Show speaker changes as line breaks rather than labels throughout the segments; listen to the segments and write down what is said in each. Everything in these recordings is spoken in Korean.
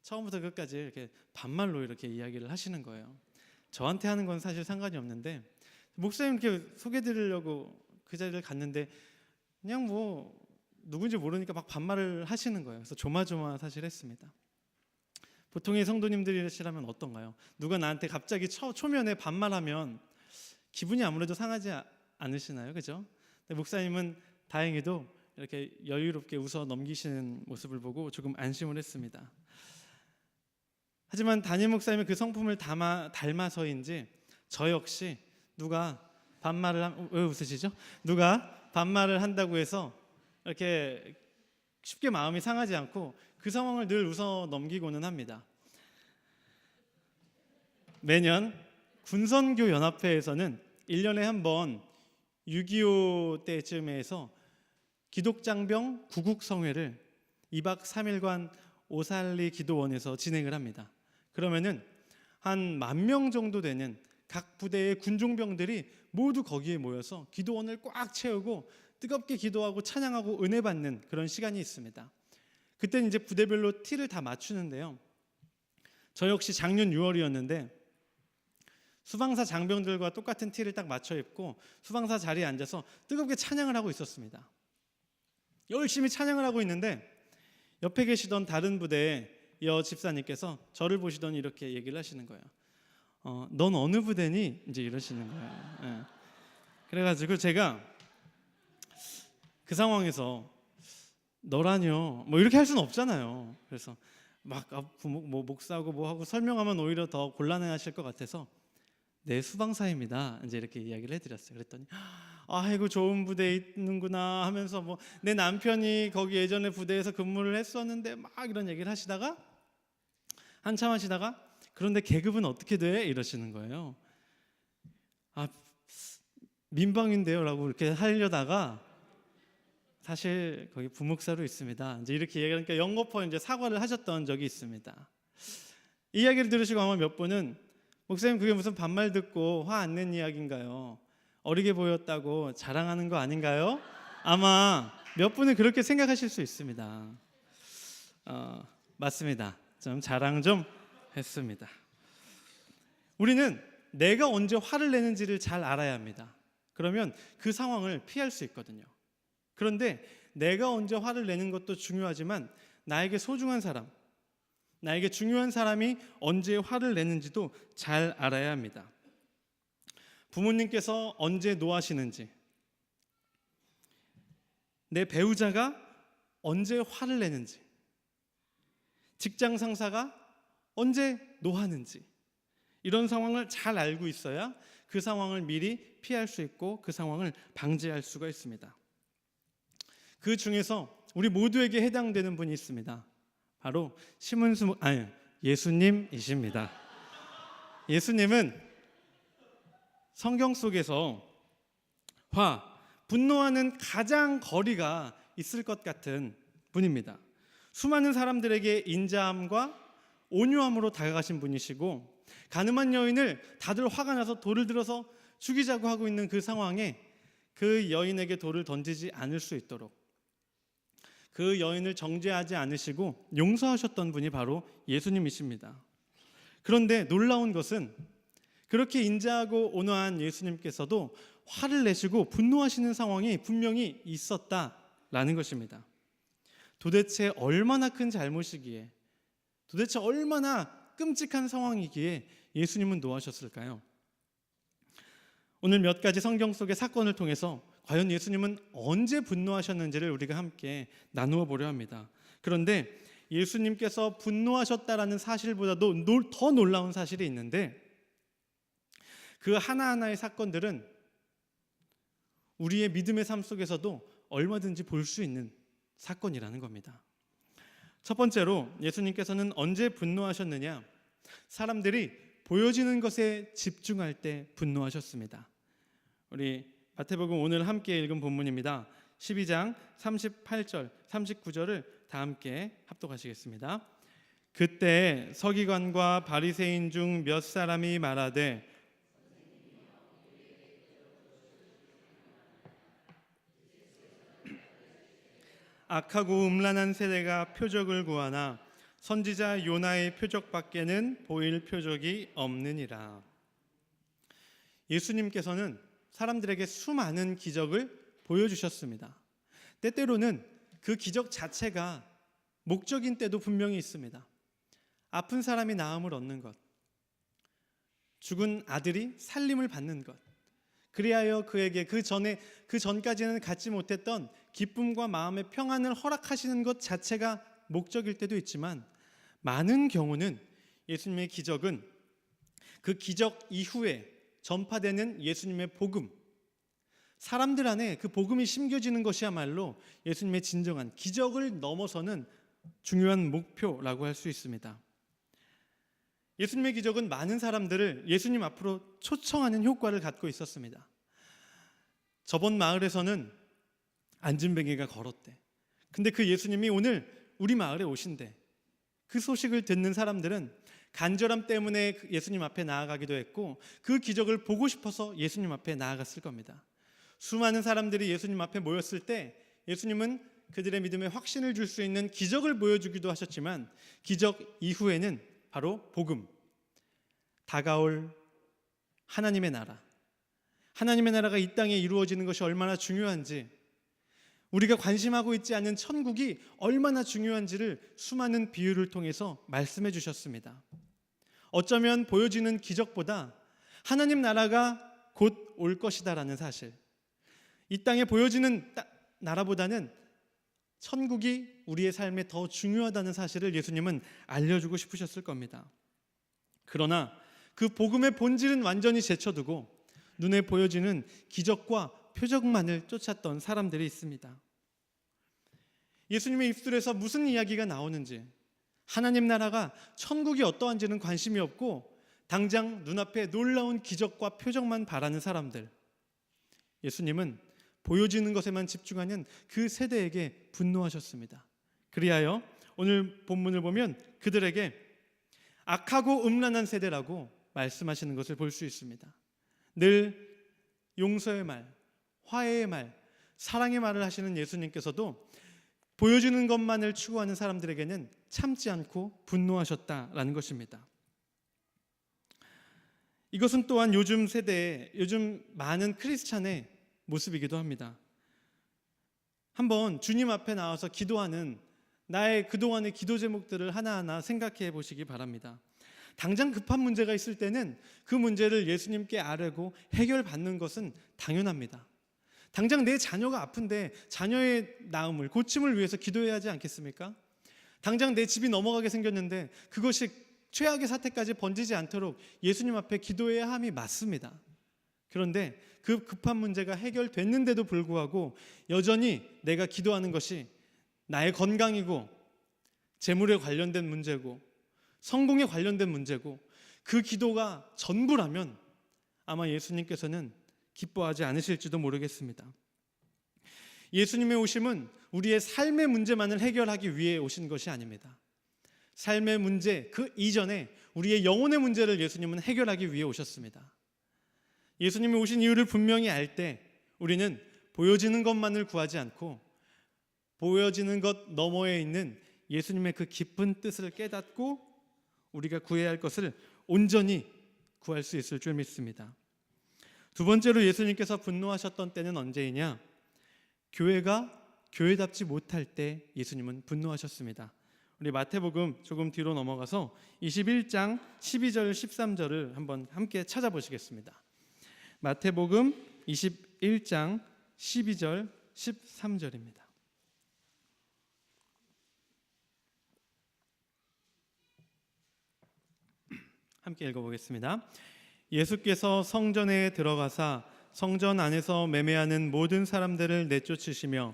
처음부터 끝까지 이렇게 반말로 이렇게 이야기를 하시는 거예요. 저한테 하는 건 사실 상관이 없는데 목사님 이렇게 소개드리려고 그 자리를 갔는데 그냥 뭐 누군지 모르니까 막 반말을 하시는 거예요. 그래서 조마조마 사실 했습니다. 보통의 성도님들이시라면 어떤가요? 누가 나한테 갑자기 초면에 반말하면 기분이 아무래도 상하지 않으시나요? 그죠? 근데 목사님은 다행히도 이렇게 여유롭게 웃어 넘기시는 모습을 보고 조금 안심을 했습니다. 하지만 담임 목사님의 그 성품을 닮아서인지 저 역시 누가 왜 웃으시죠? 누가 반말을 한다고 해서 이렇게 쉽게 마음이 상하지 않고 그 상황을 늘 웃어 넘기고는 합니다. 매년 군선교 연합회에서는 1년에 한 번 6.25 때쯤에 해서 기독장병 구국성회를 2박 3일간 오살리 기도원에서 진행을 합니다. 그러면은 한 10,000명 정도 되는 각 부대의 군종병들이 모두 거기에 모여서 기도원을 꽉 채우고 뜨겁게 기도하고 찬양하고 은혜 받는 그런 시간이 있습니다. 그때는 이제 부대별로 티를 다 맞추는데요. 저 역시 작년 6월이었는데 수방사 장병들과 똑같은 티를 딱 맞춰 입고 수방사 자리에 앉아서 뜨겁게 찬양을 하고 있었습니다. 열심히 찬양을 하고 있는데 옆에 계시던 다른 부대의 여 집사님께서 저를 보시더니 이렇게 얘기를 하시는 거예요. 넌 어느 부대니? 이제 이러시는 거예요. 네. 그래가지고 제가 그 상황에서 너라뇨 뭐 이렇게 할 수는 없잖아요. 그래서 막 목사하고 뭐 하고 설명하면 오히려 더 곤란해하실 것 같아서 네, 수방사입니다. 이제 이렇게 이야기를 해드렸어요. 그랬더니 아이고 좋은 부대에 있는구나 하면서 뭐 내 남편이 거기 예전에 부대에서 근무를 했었는데 막 이런 얘기를 하시다가 한참 하시다가 그런데 계급은 어떻게 돼? 이러시는 거예요. 민방인데요 라고 이렇게 하려다가 사실 거기 부목사로 있습니다. 이제 이렇게 얘기하니까 연거푸 이제 사과를 하셨던 적이 있습니다. 이 이야기를 들으시고 아마 몇 분은 목사님 그게 무슨 반말 듣고 화 안 낸 이야기인가요? 어리게 보였다고 자랑하는 거 아닌가요? 아마 몇 분은 그렇게 생각하실 수 있습니다. 맞습니다. 좀 자랑 좀 했습니다. 우리는 내가 언제 화를 내는지를 잘 알아야 합니다. 그러면 그 상황을 피할 수 있거든요. 그런데 내가 언제 화를 내는 것도 중요하지만 나에게 소중한 사람, 나에게 중요한 사람이 언제 화를 내는지도 잘 알아야 합니다. 부모님께서 언제 노하시는지, 내 배우자가 언제 화를 내는지, 직장 상사가 언제 노하는지 이런 상황을 잘 알고 있어야 그 상황을 미리 피할 수 있고 그 상황을 방지할 수가 있습니다. 그 중에서 우리 모두에게 해당되는 분이 있습니다. 바로 예수님이십니다. 예수님은 성경 속에서 분노하는 가장 거리가 있을 것 같은 분입니다. 수많은 사람들에게 인자함과 온유함으로 다가가신 분이시고 가늠한 여인을 다들 화가 나서 돌을 들어서 죽이자고 하고 있는 그 상황에 그 여인에게 돌을 던지지 않을 수 있도록 그 여인을 정죄하지 않으시고 용서하셨던 분이 바로 예수님이십니다. 그런데 놀라운 것은 그렇게 인자하고 온화한 예수님께서도 화를 내시고 분노하시는 상황이 분명히 있었다라는 것입니다. 도대체 얼마나 큰 잘못이기에, 도대체 얼마나 끔찍한 상황이기에 예수님은 노하셨을까요? 오늘 몇 가지 성경 속의 사건을 통해서 과연 예수님은 언제 분노하셨는지를 우리가 함께 나누어 보려 합니다. 그런데 예수님께서 분노하셨다라는 사실보다도 더 놀라운 사실이 있는데 그 하나하나의 사건들은 우리의 믿음의 삶 속에서도 얼마든지 볼 수 있는 사건이라는 겁니다. 첫 번째로 예수님께서는 언제 분노하셨느냐? 사람들이 보여지는 것에 집중할 때 분노하셨습니다. 우리 마태복음 오늘 함께 읽은 본문입니다. 12장 38절, 39절을 다 함께 합독하시겠습니다. 그때 서기관과 바리새인 중 몇 사람이 말하되 악하고 음란한 세대가 표적을 구하나 선지자 요나의 표적밖에는 보일 표적이 없느니라. 예수님께서는 사람들에게 수많은 기적을 보여주셨습니다. 때때로는 그 기적 자체가 목적인 때도 분명히 있습니다. 아픈 사람이 나음을 얻는 것, 죽은 아들이 살림을 받는 것, 그리하여 그에게 그 전까지는 갖지 못했던 기쁨과 마음의 평안을 허락하시는 것 자체가 목적일 때도 있지만, 많은 경우는 예수님의 기적은 그 기적 이후에 전파되는 예수님의 복음, 사람들 안에 그 복음이 심겨지는 것이야말로 예수님의 진정한 기적을 넘어서는 중요한 목표라고 할 수 있습니다. 예수님의 기적은 많은 사람들을 예수님 앞으로 초청하는 효과를 갖고 있었습니다. 저번 마을에서는 안진뱅이가 걸었대. 근데 그 예수님이 오늘 우리 마을에 오신대. 그 소식을 듣는 사람들은 간절함 때문에 예수님 앞에 나아가기도 했고, 그 기적을 보고 싶어서 예수님 앞에 나아갔을 겁니다. 수많은 사람들이 예수님 앞에 모였을 때 예수님은 그들의 믿음에 확신을 줄 수 있는 기적을 보여주기도 하셨지만, 기적 이후에는 바로 복음, 다가올 하나님의 나라, 하나님의 나라가 이 땅에 이루어지는 것이 얼마나 중요한지, 우리가 관심하고 있지 않은 천국이 얼마나 중요한지를 수많은 비유를 통해서 말씀해 주셨습니다. 어쩌면 보여지는 기적보다 하나님 나라가 곧 올 것이다라는 사실, 이 땅에 보여지는 나라보다는 천국이 우리의 삶에 더 중요하다는 사실을 예수님은 알려주고 싶으셨을 겁니다. 그러나 그 복음의 본질은 완전히 제쳐두고 눈에 보여지는 기적과 표적만을 쫓았던 사람들이 있습니다. 예수님의 입술에서 무슨 이야기가 나오는지, 하나님 나라가, 천국이 어떠한지는 관심이 없고 당장 눈앞에 놀라운 기적과 표적만 바라는 사람들, 예수님은 보여지는 것에만 집중하는 그 세대에게 분노하셨습니다. 그리하여 오늘 본문을 보면 그들에게 악하고 음란한 세대라고 말씀하시는 것을 볼 수 있습니다. 늘 용서의 말, 화해의 말, 사랑의 말을 하시는 예수님께서도 보여주는 것만을 추구하는 사람들에게는 참지 않고 분노하셨다라는 것입니다. 이것은 또한 요즘 세대의, 요즘 많은 크리스찬의 모습이기도 합니다. 한번 주님 앞에 나와서 기도하는 나의 그동안의 기도 제목들을 하나하나 생각해 보시기 바랍니다. 당장 급한 문제가 있을 때는 그 문제를 예수님께 아뢰고 해결받는 것은 당연합니다. 당장 내 자녀가 아픈데 자녀의 나음을, 고침을 위해서 기도해야 하지 않겠습니까? 당장 내 집이 넘어가게 생겼는데 그것이 최악의 사태까지 번지지 않도록 예수님 앞에 기도해야 함이 맞습니다. 그런데 그 급한 문제가 해결됐는데도 불구하고 여전히 내가 기도하는 것이 나의 건강이고 재물에 관련된 문제고 성공에 관련된 문제고 그 기도가 전부라면 아마 예수님께서는 기뻐하지 않으실지도 모르겠습니다. 예수님의 오심은 우리의 삶의 문제만을 해결하기 위해 오신 것이 아닙니다. 삶의 문제 그 이전에 우리의 영혼의 문제를 예수님은 해결하기 위해 오셨습니다. 예수님이 오신 이유를 분명히 알 때 우리는 보여지는 것만을 구하지 않고 보여지는 것 너머에 있는 예수님의 그 깊은 뜻을 깨닫고 우리가 구해야 할 것을 온전히 구할 수 있을 줄 믿습니다. 두 번째로 예수님께서 분노하셨던 때는 언제이냐? 교회가 교회답지 못할 때 예수님은 분노하셨습니다. 우리 마태복음 조금 뒤로 넘어가서 21장 12절 13절을 한번 함께 찾아보시겠습니다. 마태복음 21장 12절 13절입니다. 함께 읽어보겠습니다. 예수께서 성전에 들어가사 성전 안에서 매매하는 모든 사람들을 내쫓으시며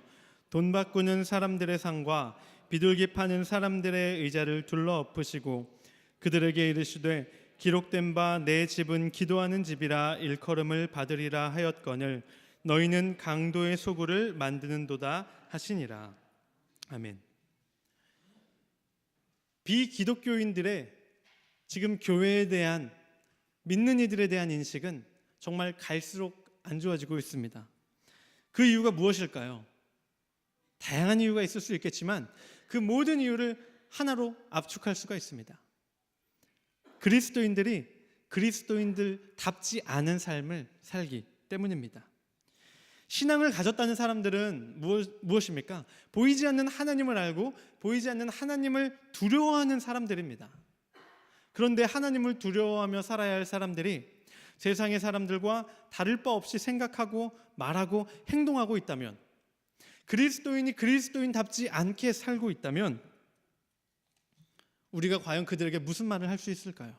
돈 바꾸는 사람들의 상과 비둘기 파는 사람들의 의자를 둘러 엎으시고 그들에게 이르시되 기록된 바 내 집은 기도하는 집이라 일컬음을 받으리라 하였거늘 너희는 강도의 소굴을 만드는도다 하시니라. 아멘. 비기독교인들의 지금 교회에 대한, 믿는 이들에 대한 인식은 정말 갈수록 안 좋아지고 있습니다. 그 이유가 무엇일까요? 다양한 이유가 있을 수 있겠지만 그 모든 이유를 하나로 압축할 수가 있습니다. 그리스도인들이 그리스도인들답지 않은 삶을 살기 때문입니다. 신앙을 가졌다는 사람들은 무엇입니까? 보이지 않는 하나님을 알고 보이지 않는 하나님을 두려워하는 사람들입니다. 그런데 하나님을 두려워하며 살아야 할 사람들이 세상의 사람들과 다를 바 없이 생각하고 말하고 행동하고 있다면, 그리스도인이 그리스도인답지 않게 살고 있다면 우리가 과연 그들에게 무슨 말을 할 수 있을까요?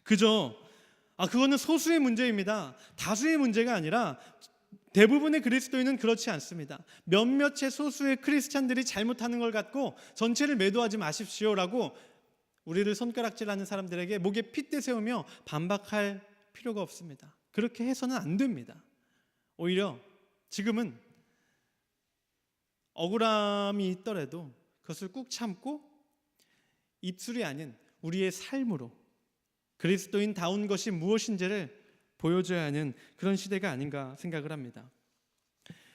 그저 그거는 소수의 문제입니다, 다수의 문제가 아니라 대부분의 그리스도인은 그렇지 않습니다. 몇몇의 소수의 크리스찬들이 잘못하는 걸 갖고 전체를 매도하지 마십시오라고 우리를 손가락질하는 사람들에게 목에 핏대 세우며 반박할 필요가 없습니다. 그렇게 해서는 안 됩니다. 오히려 지금은 억울함이 있더라도 그것을 꾹 참고 입술이 아닌 우리의 삶으로 그리스도인다운 것이 무엇인지를 보여줘야 하는 그런 시대가 아닌가 생각을 합니다.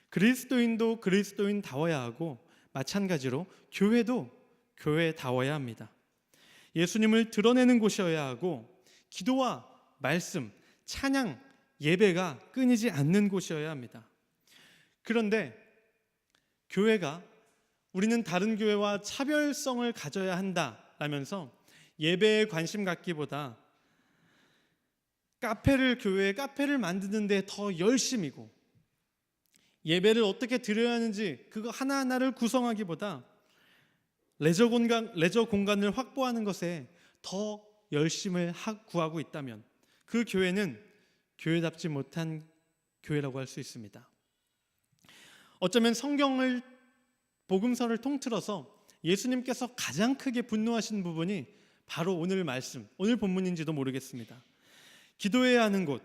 그리스도인도 그리스도인다워야 하고 마찬가지로 교회도 교회다워야 합니다. 예수님을 드러내는 곳이어야 하고 기도와 말씀, 찬양, 예배가 끊이지 않는 곳이어야 합니다. 그런데 교회가 우리는 다른 교회와 차별성을 가져야 한다라면서 예배에 관심 갖기보다 교회에 카페를 만드는 데 더 열심이고, 예배를 어떻게 드려야 하는지 그거 하나하나를 구성하기보다 레저 공간을 확보하는 것에 더 열심을 구하고 있다면 그 교회는 교회답지 못한 교회라고 할 수 있습니다. 어쩌면 복음서를 통틀어서 예수님께서 가장 크게 분노하신 부분이 바로 오늘 본문인지도 모르겠습니다. 기도해야 하는 곳,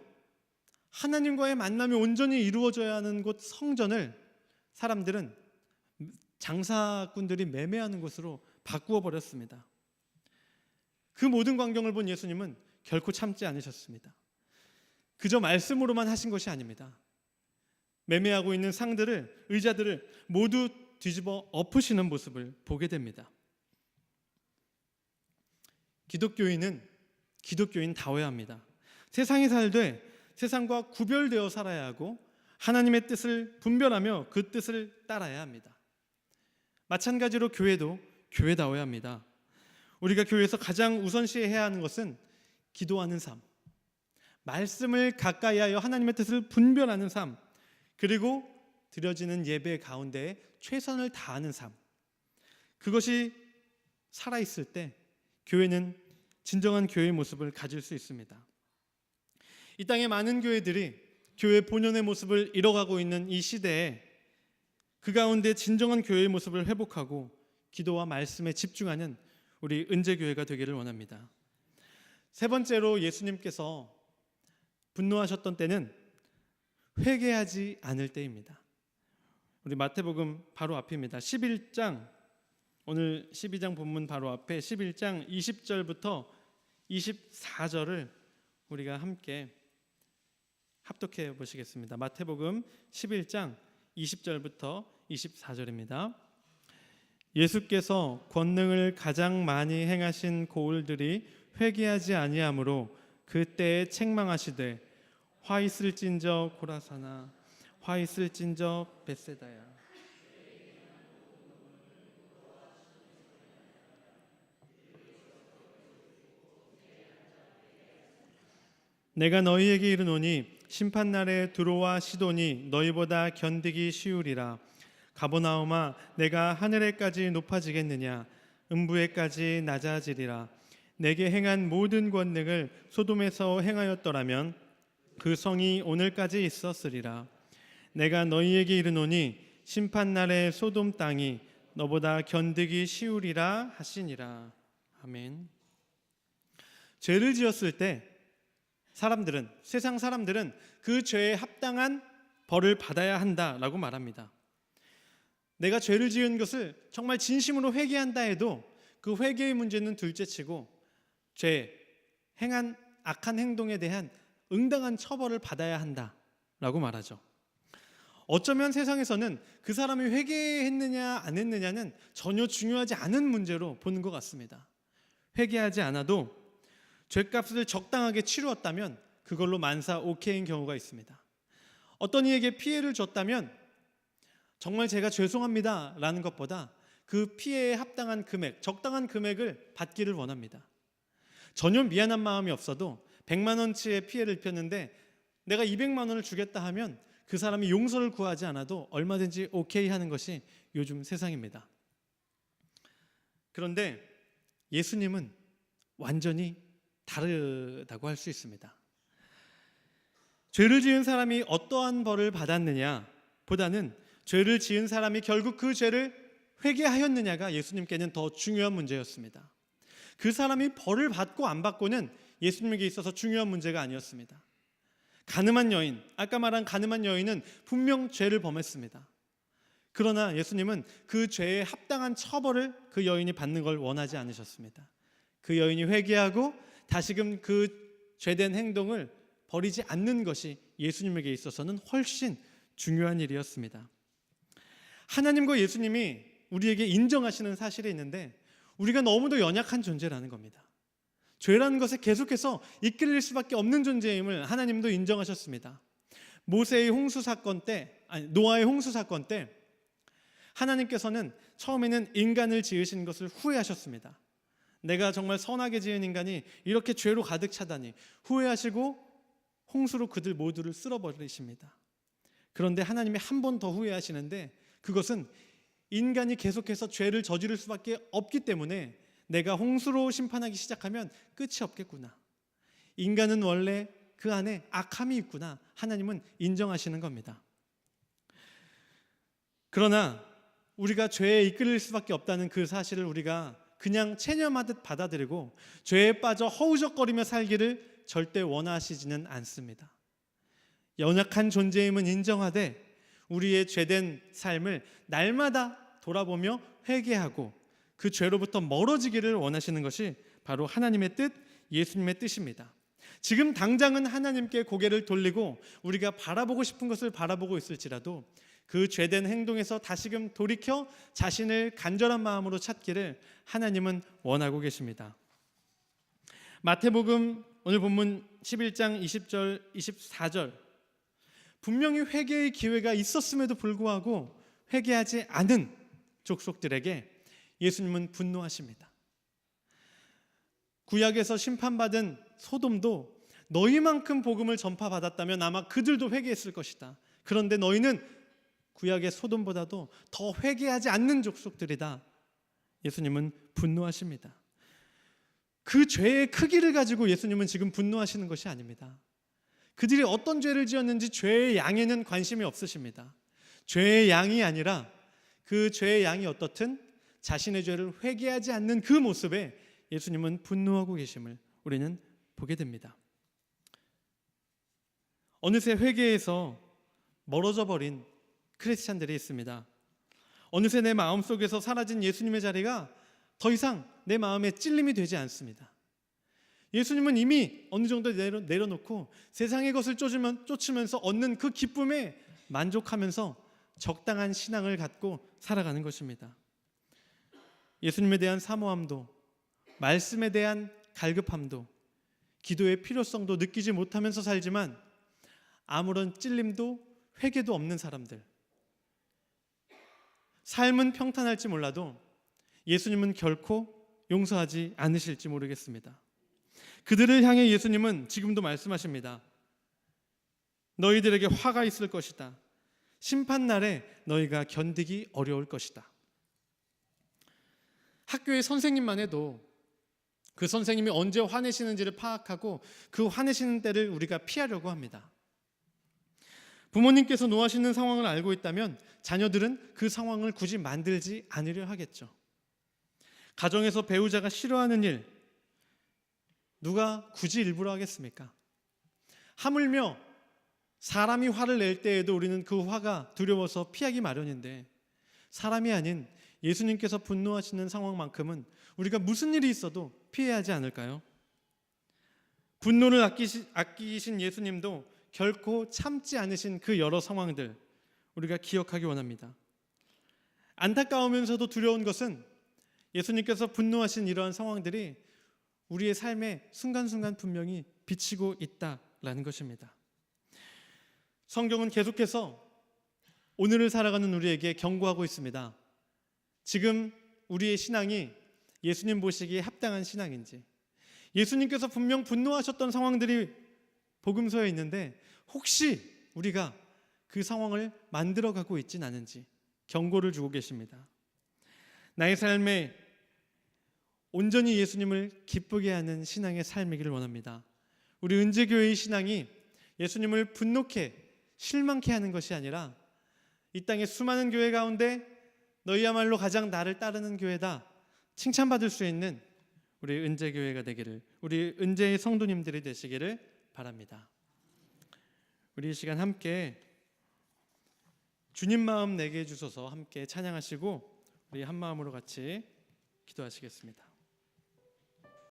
하나님과의 만남이 온전히 이루어져야 하는 곳 성전을 사람들은 장사꾼들이 매매하는 곳으로 바꾸어 버렸습니다. 그 모든 광경을 본 예수님은 결코 참지 않으셨습니다. 그저 말씀으로만 하신 것이 아닙니다. 매매하고 있는 의자들을 모두 뒤집어 엎으시는 모습을 보게 됩니다. 기독교인은 기독교인다워야 합니다. 세상이 살되 세상과 구별되어 살아야 하고 하나님의 뜻을 분별하며 그 뜻을 따라야 합니다. 마찬가지로 교회도 교회다워야 합니다. 우리가 교회에서 가장 우선시해야 하는 것은 기도하는 삶, 말씀을 가까이 하여 하나님의 뜻을 분별하는 삶, 그리고 드려지는 예배 가운데 최선을 다하는 삶, 그것이 살아있을 때 교회는 진정한 교회의 모습을 가질 수 있습니다. 이 땅의 많은 교회들이 교회 본연의 모습을 잃어가고 있는 이 시대에 그 가운데 진정한 교회의 모습을 회복하고 기도와 말씀에 집중하는 우리 은재교회가 되기를 원합니다. 세 번째로 예수님께서 분노하셨던 때는 회개하지 않을 때입니다. 우리 마태복음 바로 앞입니다. 11장, 오늘 12장 본문 바로 앞에 11장 20절부터 24절을 우리가 함께 합독해 보시겠습니다. 마태복음 11장 20절부터 24절입니다. 예수께서 권능을 가장 많이 행하신 고을들이 회개하지 아니하므로 그때에 책망하시되 화 있을진저 고라사나 화 있을진저 벳세다야. 내가 너희에게 이르노니 심판날에 두로와 시돈이 너희보다 견디기 쉬우리라. 가버나움아 내가 하늘에까지 높아지겠느냐, 음부에까지 낮아지리라. 내게 행한 모든 권능을 소돔에서 행하였더라면 그 성이 오늘까지 있었으리라. 내가 너희에게 이르노니 심판날에 소돔 땅이 너보다 견디기 쉬우리라 하시니라. 아멘. 죄를 지었을 때 세상 사람들은 그 죄에 합당한 벌을 받아야 한다라고 말합니다. 내가 죄를 지은 것을 정말 진심으로 회개한다 해도 그 회개의 문제는 둘째치고 행한 악한 행동에 대한 응당한 처벌을 받아야 한다라고 말하죠. 어쩌면 세상에서는 그 사람이 회개했느냐 안 했느냐는 전혀 중요하지 않은 문제로 보는 것 같습니다. 회개하지 않아도 죗값을 적당하게 치루었다면 그걸로 만사 오케이인 경우가 있습니다. 어떤 이에게 피해를 줬다면 정말 제가 죄송합니다 라는 것보다 그 피해에 합당한 금액, 적당한 금액을 받기를 원합니다. 전혀 미안한 마음이 없어도 100만 원치의 피해를 입혔는데 내가 200만 원을 주겠다 하면 그 사람이 용서를 구하지 않아도 얼마든지 오케이 하는 것이 요즘 세상입니다. 그런데 예수님은 완전히 다르다고 할 수 있습니다. 죄를 지은 사람이 어떠한 벌을 받았느냐 보다는 죄를 지은 사람이 결국 그 죄를 회개하였느냐가 예수님께는 더 중요한 문제였습니다. 그 사람이 벌을 받고 안 받고는 예수님에게 있어서 중요한 문제가 아니었습니다. 가늠한 여인, 아까 말한 가늠한 여인은 분명 죄를 범했습니다. 그러나 예수님은 그 죄에 합당한 처벌을 그 여인이 받는 걸 원하지 않으셨습니다. 그 여인이 회개하고 다시금 그 죄된 행동을 버리지 않는 것이 예수님에게 있어서는 훨씬 중요한 일이었습니다. 하나님과 예수님이 우리에게 인정하시는 사실이 있는데 우리가 너무도 연약한 존재라는 겁니다. 죄라는 것에 계속해서 이끌릴 수밖에 없는 존재임을 하나님도 인정하셨습니다. 모세의 홍수 사건 때, 노아의 홍수 사건 때 하나님께서는 처음에는 인간을 지으신 것을 후회하셨습니다. 내가 정말 선하게 지은 인간이 이렇게 죄로 가득 차다니 후회하시고 홍수로 그들 모두를 쓸어버리십니다. 그런데 하나님이 한 번 더 후회하시는데 그것은 인간이 계속해서 죄를 저지를 수밖에 없기 때문에 내가 홍수로 심판하기 시작하면 끝이 없겠구나. 인간은 원래 그 안에 악함이 있구나. 하나님은 인정하시는 겁니다. 그러나 우리가 죄에 이끌릴 수밖에 없다는 그 사실을 우리가 그냥 체념하듯 받아들이고 죄에 빠져 허우적거리며 살기를 절대 원하시지는 않습니다. 연약한 존재임은 인정하되 우리의 죄된 삶을 날마다 돌아보며 회개하고 그 죄로부터 멀어지기를 원하시는 것이 바로 하나님의 뜻, 예수님의 뜻입니다. 지금 당장은 하나님께 고개를 돌리고 우리가 바라보고 싶은 것을 바라보고 있을지라도 그 죄된 행동에서 다시금 돌이켜 자신을 간절한 마음으로 찾기를 하나님은 원하고 계십니다. 마태복음 오늘 본문 11장 20절, 24절 분명히 회개의 기회가 있었음에도 불구하고 회개하지 않은 족속들에게 예수님은 분노하십니다. 구약에서 심판받은 소돔도 너희만큼 복음을 전파받았다면 아마 그들도 회개했을 것이다. 그런데 너희는 구약의 소돔보다도 더 회개하지 않는 족속들이다. 예수님은 분노하십니다. 그 죄의 크기를 가지고 예수님은 지금 분노하시는 것이 아닙니다. 그들이 어떤 죄를 지었는지 죄의 양에는 관심이 없으십니다. 죄의 양이 아니라 그 죄의 양이 어떻든 자신의 죄를 회개하지 않는 그 모습에 예수님은 분노하고 계심을 우리는 보게 됩니다. 어느새 회개에서 멀어져 버린 크리스찬들이 있습니다. 어느새 내 마음속에서 사라진 예수님의 자리가 더 이상 내 마음에 찔림이 되지 않습니다. 예수님은 이미 어느 정도 내려놓고 세상의 것을 쫓으면서 얻는 그 기쁨에 만족하면서 적당한 신앙을 갖고 살아가는 것입니다. 예수님에 대한 사모함도 말씀에 대한 갈급함도 기도의 필요성도 느끼지 못하면서 살지만 아무런 찔림도 회개도 없는 사람들, 삶은 평탄할지 몰라도 예수님은 결코 용서하지 않으실지 모르겠습니다. 그들을 향해 예수님은 지금도 말씀하십니다. 너희들에게 화가 있을 것이다. 심판날에 너희가 견디기 어려울 것이다. 학교의 선생님만 해도 그 선생님이 언제 화내시는지를 파악하고 그 화내시는 때를 우리가 피하려고 합니다. 부모님께서 노하시는 상황을 알고 있다면 자녀들은 그 상황을 굳이 만들지 않으려 하겠죠. 가정에서 배우자가 싫어하는 일 누가 굳이 일부러 하겠습니까? 하물며 사람이 화를 낼 때에도 우리는 그 화가 두려워서 피하기 마련인데 사람이 아닌 예수님께서 분노하시는 상황만큼은 우리가 무슨 일이 있어도 피해야 하지 않을까요? 분노를 아끼신 예수님도 결코 참지 않으신 그 여러 상황들 우리가 기억하기 원합니다. 안타까우면서도 두려운 것은 예수님께서 분노하신 이러한 상황들이 우리의 삶에 순간순간 분명히 비치고 있다라는 것입니다. 성경은 계속해서 오늘을 살아가는 우리에게 경고하고 있습니다. 지금 우리의 신앙이 예수님 보시기에 합당한 신앙인지, 예수님께서 분명 분노하셨던 상황들이 복음서에 있는데 혹시 우리가 그 상황을 만들어가고 있진 않은지 경고를 주고 계십니다. 나의 삶에 온전히 예수님을 기쁘게 하는 신앙의 삶이기를 원합니다. 우리 은재교회의 신앙이 예수님을 분노케 실망케 하는 것이 아니라 이 땅의 수많은 교회 가운데 너희야말로 가장 나를 따르는 교회다 칭찬받을 수 있는 우리 은재교회가 되기를, 우리 은재의 성도님들이 되시기를 바랍니다. 우리 이 시간 함께 주님 마음 내게 주소서 함께 찬양하시고 우리 한 마음으로 같이 기도하시겠습니다.